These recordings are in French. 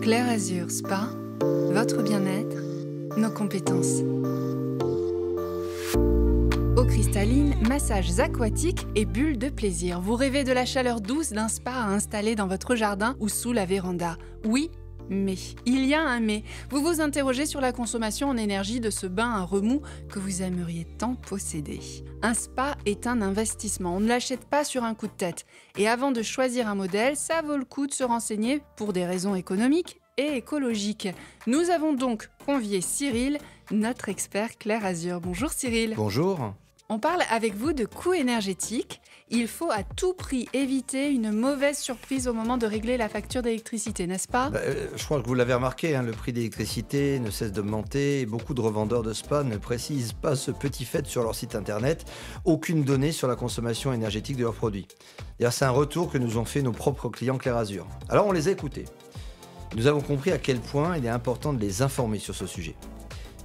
Clair Azur Spa, votre bien-être, nos compétences. Eau cristalline, massages aquatiques et bulles de plaisir. Vous rêvez de la chaleur douce d'un spa à installer dans votre jardin ou sous la véranda. Oui, mais il y a un mais. Vous vous interrogez sur la consommation en énergie de ce bain à remous que vous aimeriez tant posséder. Un spa est un investissement. On ne l'achète pas sur un coup de tête. Et avant de choisir un modèle, ça vaut le coup de se renseigner pour des raisons économiques et écologiques. Nous avons donc convié Cyril, notre expert Clair Azur. Bonjour Cyril. Bonjour. On parle avec vous de coûts énergétiques. Il faut à tout prix éviter une mauvaise surprise au moment de régler la facture d'électricité, n'est-ce pas ? Je crois que vous l'avez remarqué, le prix d'électricité ne cesse d'augmenter et beaucoup de revendeurs de spa ne précisent pas ce petit fait sur leur site internet. Aucune donnée sur la consommation énergétique de leurs produits. D'ailleurs, c'est un retour que nous ont fait nos propres clients Clair Azur. Alors on les a écoutés. Nous avons compris à quel point il est important de les informer sur ce sujet.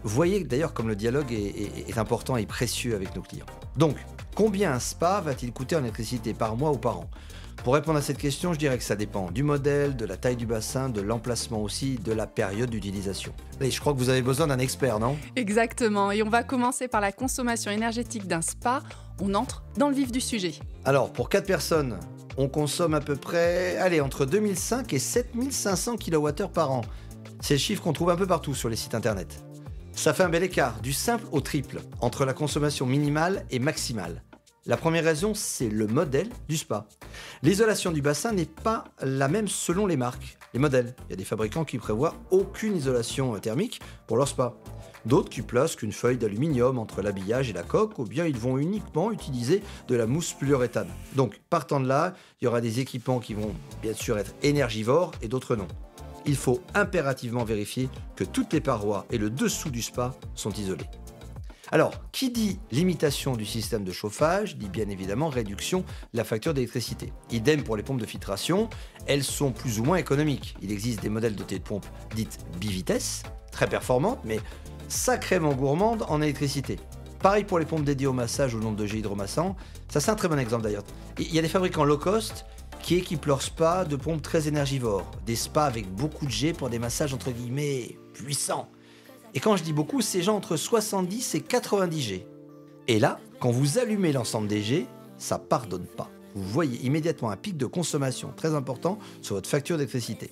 Vous voyez d'ailleurs comme le dialogue est important et précieux avec nos clients. Donc, combien un spa va-t-il coûter en électricité par mois ou par an ? Pour répondre à cette question, je dirais que ça dépend du modèle, de la taille du bassin, de l'emplacement aussi, de la période d'utilisation. Et je crois que vous avez besoin d'un expert, non ? Exactement, et on va commencer par la consommation énergétique d'un spa. On entre dans le vif du sujet. Alors, pour 4 personnes, on consomme à peu près, entre 2005 et 7500 kWh par an. C'est le chiffre qu'on trouve un peu partout sur les sites internet. Ça fait un bel écart, du simple au triple, entre la consommation minimale et maximale. La première raison, c'est le modèle du spa. L'isolation du bassin n'est pas la même selon les marques, les modèles. Il y a des fabricants qui prévoient aucune isolation thermique pour leur spa. D'autres qui placent qu'une feuille d'aluminium entre l'habillage et la coque, ou bien ils vont uniquement utiliser de la mousse polyuréthane. Donc, partant de là, il y aura des équipements qui vont bien sûr être énergivores et d'autres non. Il faut impérativement vérifier que toutes les parois et le dessous du spa sont isolés. Alors, qui dit limitation du système de chauffage, dit bien évidemment réduction de la facture d'électricité. Idem pour les pompes de filtration, elles sont plus ou moins économiques. Il existe des modèles dotés de pompes dites bivitesse, très performantes, mais sacrément gourmandes en électricité. Pareil pour les pompes dédiées au massage ou au nombre de jets hydromassants. Ça, c'est un très bon exemple d'ailleurs. Il y a des fabricants low cost qui équipent leurs spas de pompes très énergivores, des spas avec beaucoup de jets pour des massages entre guillemets puissants. Et quand je dis beaucoup, c'est genre entre 70 et 90 jets. Et là, quand vous allumez l'ensemble des jets, ça pardonne pas. Vous voyez immédiatement un pic de consommation très important sur votre facture d'électricité.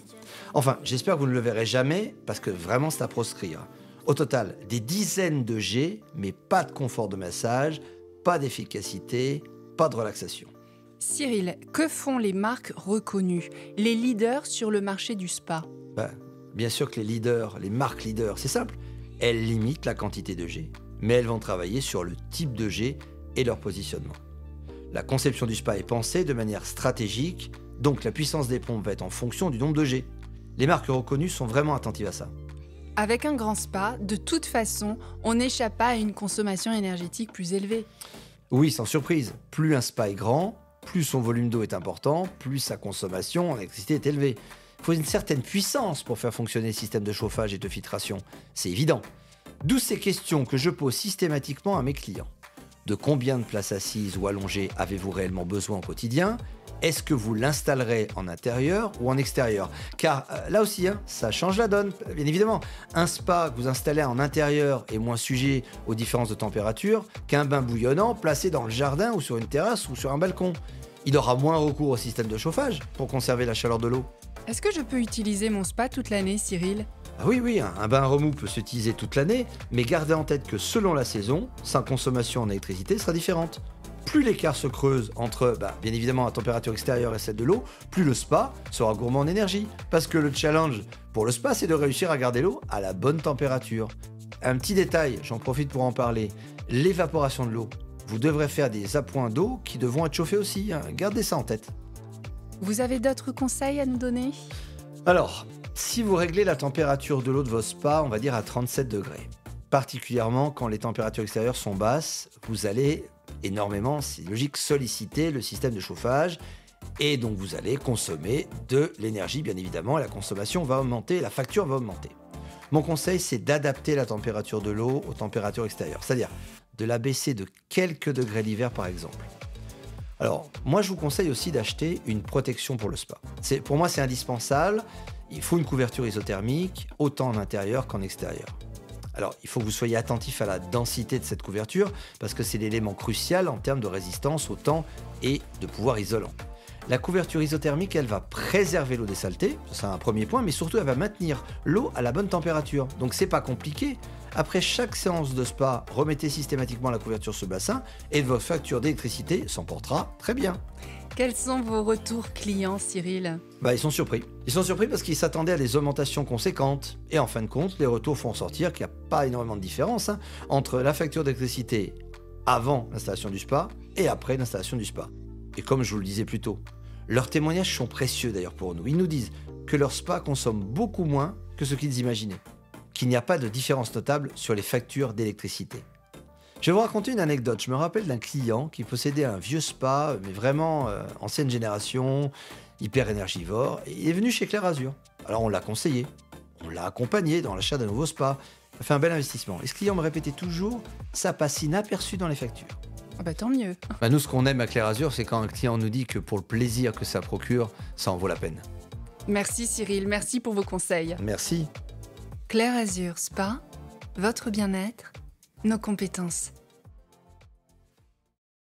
Enfin, j'espère que vous ne le verrez jamais, parce que vraiment c'est à proscrire. Au total, des dizaines de jets, mais pas de confort de massage, pas d'efficacité, pas de relaxation. Cyril, que font les marques reconnues, les leaders sur le marché du spa ? Bien sûr que les marques leaders, c'est simple. Elles limitent la quantité de jets, mais elles vont travailler sur le type de jet et leur positionnement. La conception du spa est pensée de manière stratégique, donc la puissance des pompes va être en fonction du nombre de jets. Les marques reconnues sont vraiment attentives à ça. Avec un grand spa, de toute façon, on n'échappe pas à une consommation énergétique plus élevée. Oui, sans surprise. Plus un spa est grand, plus son volume d'eau est important, plus sa consommation en électricité est élevée. Il faut une certaine puissance pour faire fonctionner le système de chauffage et de filtration. C'est évident. D'où ces questions que je pose systématiquement à mes clients. De combien de places assises ou allongées avez-vous réellement besoin au quotidien ? Est-ce que vous l'installerez en intérieur ou en extérieur ? Car là aussi, ça change la donne, bien évidemment. Un spa que vous installez en intérieur est moins sujet aux différences de température qu'un bain bouillonnant placé dans le jardin ou sur une terrasse ou sur un balcon. Il aura moins recours au système de chauffage pour conserver la chaleur de l'eau. Est-ce que je peux utiliser mon spa toute l'année, Cyril ? Oui, un bain à remous peut s'utiliser toute l'année, mais gardez en tête que selon la saison, sa consommation en électricité sera différente. Plus l'écart se creuse entre, bien évidemment, la température extérieure et celle de l'eau, plus le spa sera gourmand en énergie. Parce que le challenge pour le spa, c'est de réussir à garder l'eau à la bonne température. Un petit détail, j'en profite pour en parler, l'évaporation de l'eau. Vous devrez faire des appoints d'eau qui devront être chauffés aussi, gardez ça en tête. Vous avez d'autres conseils à nous donner ? Alors, si vous réglez la température de l'eau de vos spas, on va dire à 37 degrés, particulièrement quand les températures extérieures sont basses, vous allez énormément, c'est logique, solliciter le système de chauffage et donc vous allez consommer de l'énergie, bien évidemment, et la consommation va augmenter, la facture va augmenter. Mon conseil, c'est d'adapter la température de l'eau aux températures extérieures, c'est-à-dire de la baisser de quelques degrés l'hiver par exemple. Alors, moi je vous conseille aussi d'acheter une protection pour le spa. Pour moi c'est indispensable. Il faut une couverture isothermique, autant en intérieur qu'en extérieur. Alors, il faut que vous soyez attentif à la densité de cette couverture, parce que c'est l'élément crucial en termes de résistance au temps et de pouvoir isolant. La couverture isothermique, elle va préserver l'eau des saletés, c'est un premier point, mais surtout elle va maintenir l'eau à la bonne température. Donc c'est pas compliqué. Après chaque séance de spa, remettez systématiquement la couverture sur le bassin et votre facture d'électricité s'en portera très bien. Quels sont vos retours clients, Cyril? Ils sont surpris. Ils sont surpris parce qu'ils s'attendaient à des augmentations conséquentes. Et en fin de compte, les retours font sortir qu'il n'y a pas énormément de différence entre la facture d'électricité avant l'installation du spa et après l'installation du spa. Et comme je vous le disais plus tôt, leurs témoignages sont précieux d'ailleurs pour nous. Ils nous disent que leur spa consomme beaucoup moins que ce qu'ils imaginaient, qu'il n'y a pas de différence notable sur les factures d'électricité. Je vais vous raconter une anecdote. Je me rappelle d'un client qui possédait un vieux spa, mais vraiment ancienne génération, hyper énergivore, et il est venu chez Clair Azur. Alors on l'a conseillé, on l'a accompagné dans l'achat d'un nouveau spa, il a fait un bel investissement. Et ce client me répétait toujours, ça passe inaperçu dans les factures. Tant mieux. Nous, ce qu'on aime à Clair Azur, c'est quand un client nous dit que pour le plaisir que ça procure, ça en vaut la peine. Merci Cyril, merci pour vos conseils. Merci. Clair Azur Spa, votre bien-être, nos compétences.